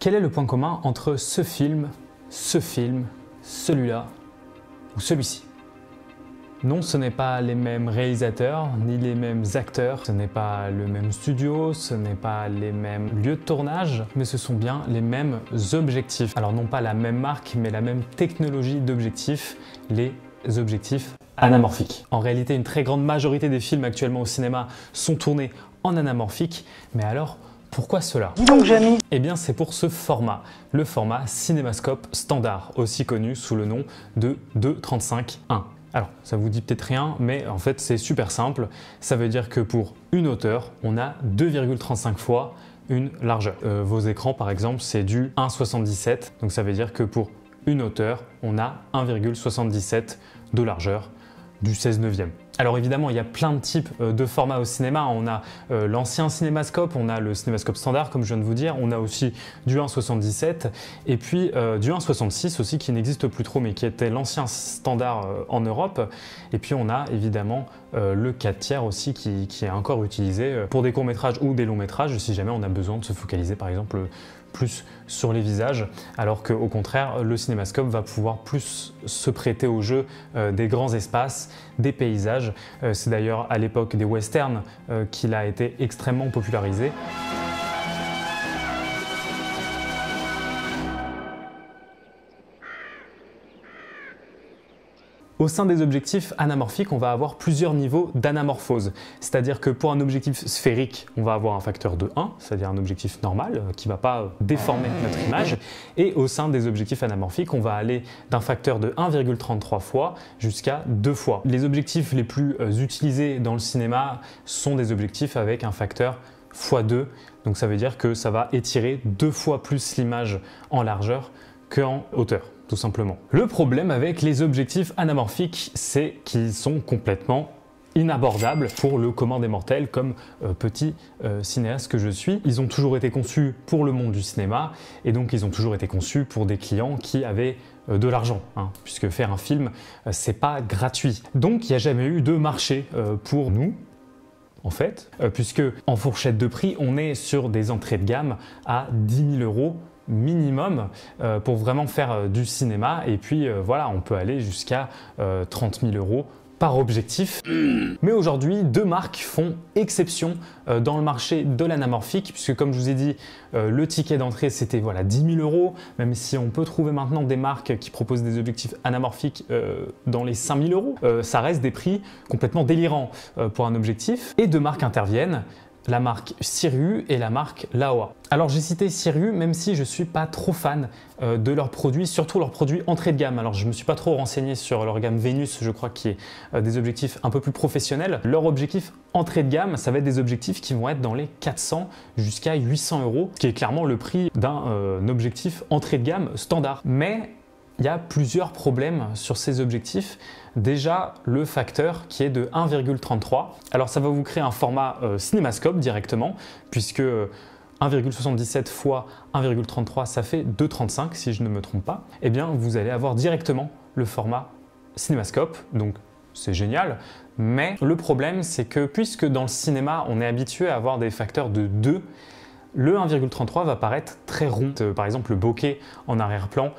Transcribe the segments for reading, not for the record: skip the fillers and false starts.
Quel est le point commun entre ce film, celui-là ou celui-ci? Non, ce n'est pas les mêmes réalisateurs, ni les mêmes acteurs, ce n'est pas le même studio, ce n'est pas les mêmes lieux de tournage, mais ce sont bien les mêmes objectifs. Alors non pas la même marque, mais la même technologie d'objectifs, les objectifs anamorphiques. En réalité, une très grande majorité des films actuellement au cinéma sont tournés en anamorphique, mais alors pourquoi cela? Dis donc, Jamy. Eh bien, c'est pour ce format, le format cinémascope standard, aussi connu sous le nom de 2.35.1. Alors, ça vous dit peut-être rien, mais en fait, c'est super simple. Ça veut dire que pour une hauteur, on a 2,35 fois une largeur. Vos écrans, par exemple, c'est du 1,77. Donc, ça veut dire que pour une hauteur, on a 1,77 de largeur du 16/9. Alors évidemment, il y a plein de types de formats au cinéma. On a l'ancien cinémascope, on a le cinémascope standard, comme je viens de vous dire. On a aussi du 1,77 et puis du 1,66 aussi, qui n'existe plus trop, mais qui était l'ancien standard en Europe. Et puis on a évidemment le 4/3 aussi, qui est encore utilisé pour des courts-métrages ou des longs-métrages, si jamais on a besoin de se focaliser, par exemple, plus sur les visages, alors qu'au contraire, le cinémascope va pouvoir plus se prêter au jeu des grands espaces, des paysages. C'est d'ailleurs à l'époque des westerns qu'il a été extrêmement popularisé. Au sein des objectifs anamorphiques, on va avoir plusieurs niveaux d'anamorphose. C'est-à-dire que pour un objectif sphérique, on va avoir un facteur de 1, c'est-à-dire un objectif normal qui ne va pas déformer notre image. Et au sein des objectifs anamorphiques, on va aller d'un facteur de 1,33 fois jusqu'à 2 fois. Les objectifs les plus utilisés dans le cinéma sont des objectifs avec un facteur x2. Donc ça veut dire que ça va étirer 2 fois plus l'image en largeur qu'en hauteur, tout simplement. Le problème avec les objectifs anamorphiques, c'est qu'ils sont complètement inabordables pour le commun des mortels comme petit cinéaste que je suis. Ils ont toujours été conçus pour le monde du cinéma et donc ils ont toujours été conçus pour des clients qui avaient de l'argent, puisque faire un film, c'est pas gratuit. Donc il n'y a jamais eu de marché pour nous, en fait, puisque en fourchette de prix, on est sur des entrées de gamme à 10 000 € minimum pour vraiment faire du cinéma, et puis voilà, on peut aller jusqu'à 30 000 € par objectif. Mais aujourd'hui, deux marques font exception dans le marché de l'anamorphique, puisque comme je vous ai dit, le ticket d'entrée c'était voilà 10 000 €, même si on peut trouver maintenant des marques qui proposent des objectifs anamorphiques dans les 5 000 €, ça reste des prix complètement délirants pour un objectif. Et deux marques interviennent, la marque Sirui et la marque Laowa. Alors j'ai cité Sirui même si je ne suis pas trop fan de leurs produits, surtout leurs produits entrée de gamme. Alors je ne me suis pas trop renseigné sur leur gamme Venus, je crois, qui est des objectifs un peu plus professionnels. Leur objectif entrée de gamme, ça va être des objectifs qui vont être dans les 400 jusqu'à 800 €, ce qui est clairement le prix d'un objectif entrée de gamme standard. Mais il y a plusieurs problèmes sur ces objectifs. Déjà, le facteur qui est de 1,33. Alors ça va vous créer un format cinémascope directement, puisque 1,77 fois 1,33, ça fait 2,35 si je ne me trompe pas. Eh bien, vous allez avoir directement le format cinémascope, donc c'est génial. Mais le problème, c'est que puisque dans le cinéma, on est habitué à avoir des facteurs de 2, le 1,33 va paraître très rond. Par exemple, le bokeh en arrière-plan,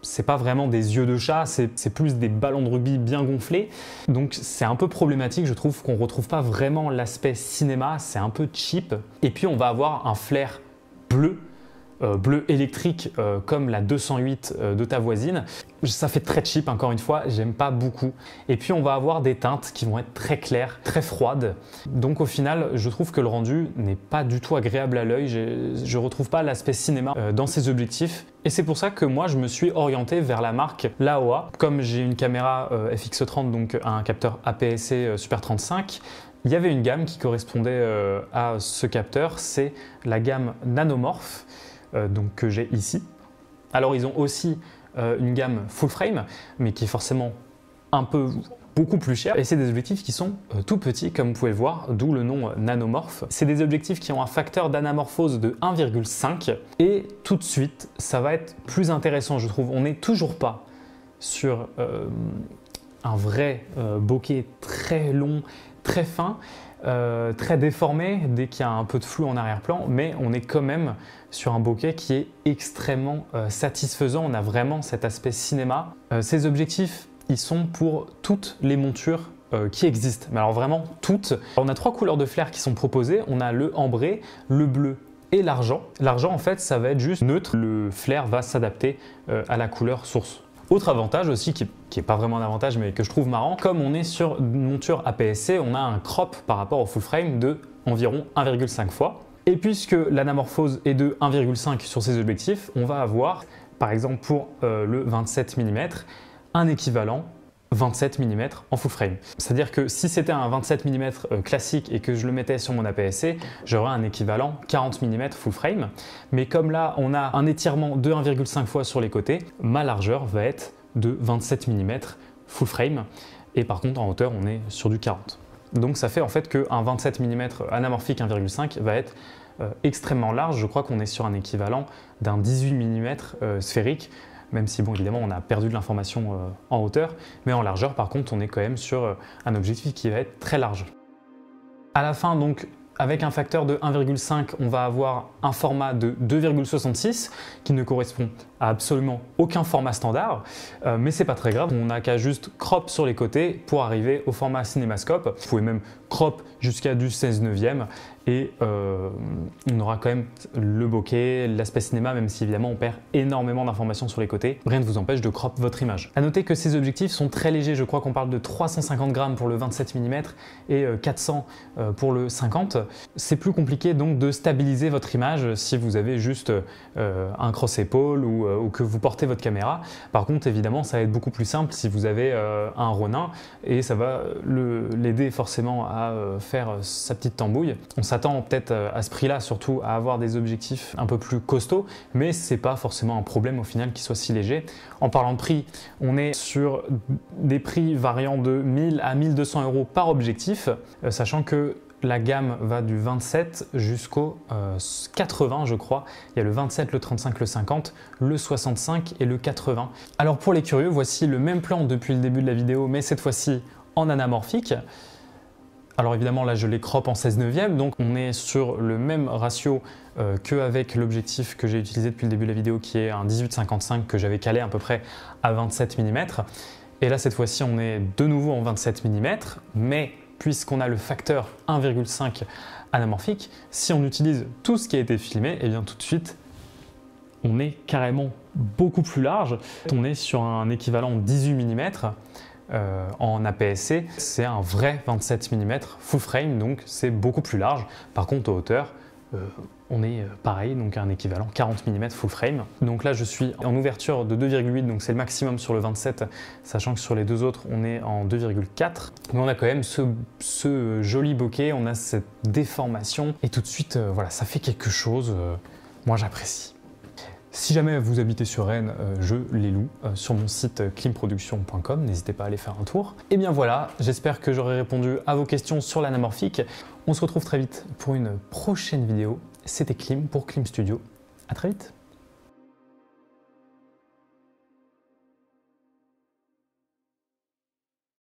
c'est pas vraiment des yeux de chat, c'est plus des ballons de rugby bien gonflés. Donc c'est un peu problématique, je trouve qu'on retrouve pas vraiment l'aspect cinéma, c'est un peu cheap. Et puis on va avoir un flair bleu, bleu électrique comme la 208 de ta voisine. Ça fait très cheap, encore une fois, j'aime pas beaucoup. Et puis on va avoir des teintes qui vont être très claires, très froides. Donc au final, je trouve que le rendu n'est pas du tout agréable à l'œil. Je retrouve pas l'aspect cinéma dans ces objectifs. Et c'est pour ça que moi, je me suis orienté vers la marque Laowa. Comme j'ai une caméra FX30, donc un capteur APS-C Super 35, il y avait une gamme qui correspondait à ce capteur, c'est la gamme Nanomorph. Donc que j'ai ici. Alors ils ont aussi une gamme full frame, mais qui est forcément beaucoup plus chère. Et c'est des objectifs qui sont tout petits, comme vous pouvez le voir, d'où le nom Nanomorph. C'est des objectifs qui ont un facteur d'anamorphose de 1,5. Et tout de suite, ça va être plus intéressant, je trouve. On n'est toujours pas sur un vrai bokeh très long, très fin, très déformé dès qu'il y a un peu de flou en arrière-plan, mais on est quand même sur un bokeh qui est extrêmement satisfaisant. On a vraiment cet aspect cinéma. Ces objectifs, ils sont pour toutes les montures qui existent, mais alors vraiment toutes. On a 3 couleurs de flair qui sont proposées. On a le ambré, le bleu et l'argent. L'argent, en fait, ça va être juste neutre. Le flair va s'adapter à la couleur source. Autre avantage aussi, qui n'est pas vraiment un avantage, mais que je trouve marrant, comme on est sur une monture APS-C, on a un crop par rapport au full frame de environ 1,5 fois. Et puisque l'anamorphose est de 1,5 sur ces objectifs, on va avoir, par exemple pour le 27 mm, un équivalent 27 mm en full frame. C'est-à-dire que si c'était un 27 mm classique et que je le mettais sur mon APS-C, j'aurais un équivalent 40 mm full frame. Mais comme là, on a un étirement de 1,5 fois sur les côtés, ma largeur va être de 27 mm full frame. Et par contre, en hauteur, on est sur du 40. Donc ça fait en fait qu'un 27 mm anamorphique 1,5 va être extrêmement large. Je crois qu'on est sur un équivalent d'un 18 mm sphérique, même si bon évidemment on a perdu de l'information en hauteur, mais en largeur par contre on est quand même sur un objectif qui va être très large. À la fin donc, avec un facteur de 1,5, on va avoir un format de 2,66 qui ne correspond à absolument aucun format standard, mais c'est pas très grave, on n'a qu'à juste crop sur les côtés pour arriver au format cinémascope. Vous pouvez même crop jusqu'à du 16/9 et on aura quand même le bokeh, l'aspect cinéma, même si évidemment on perd énormément d'informations sur les côtés. Rien ne vous empêche de crop votre image. À noter que ces objectifs sont très légers, je crois qu'on parle de 350 grammes pour le 27 mm et 400 pour le 50. C'est plus compliqué donc de stabiliser votre image si vous avez juste un cross-épaule ou que vous portez votre caméra. Par contre évidemment ça va être beaucoup plus simple si vous avez un Ronin et ça va l'aider forcément à faire sa petite tambouille. On s'attend peut-être à ce prix-là surtout à avoir des objectifs un peu plus costauds, mais c'est pas forcément un problème au final qu'ils soient si légers. En parlant de prix, on est sur des prix variant de 1000 à 1200 € par objectif, sachant que la gamme va du 27 jusqu'au 80 je crois. Il y a le 27, le 35, le 50, le 65 et le 80. Alors pour les curieux, voici le même plan depuis le début de la vidéo, mais cette fois-ci en anamorphique. Alors évidemment là je les crop en 16/9, donc on est sur le même ratio qu'avec l'objectif que j'ai utilisé depuis le début de la vidéo qui est un 18-55 que j'avais calé à peu près à 27 mm. Et là cette fois-ci on est de nouveau en 27 mm, mais puisqu'on a le facteur 1,5 anamorphique, si on utilise tout ce qui a été filmé, et bien tout de suite on est carrément beaucoup plus large. On est sur un équivalent 18 mm. En APS-C, c'est un vrai 27 mm full frame, donc c'est beaucoup plus large. Par contre, en hauteur, on est pareil, donc un équivalent 40 mm full frame. Donc là, je suis en ouverture de 2,8, donc c'est le maximum sur le 27, sachant que sur les deux autres, on est en 2,4. Mais on a quand même ce joli bokeh, on a cette déformation, et tout de suite, voilà, ça fait quelque chose. Moi, j'apprécie. Si jamais vous habitez sur Rennes, je les loue sur mon site climproduction.com, n'hésitez pas à aller faire un tour. Et bien voilà, j'espère que j'aurai répondu à vos questions sur l'anamorphique. On se retrouve très vite pour une prochaine vidéo. C'était Clim pour Clim Studio. À très vite.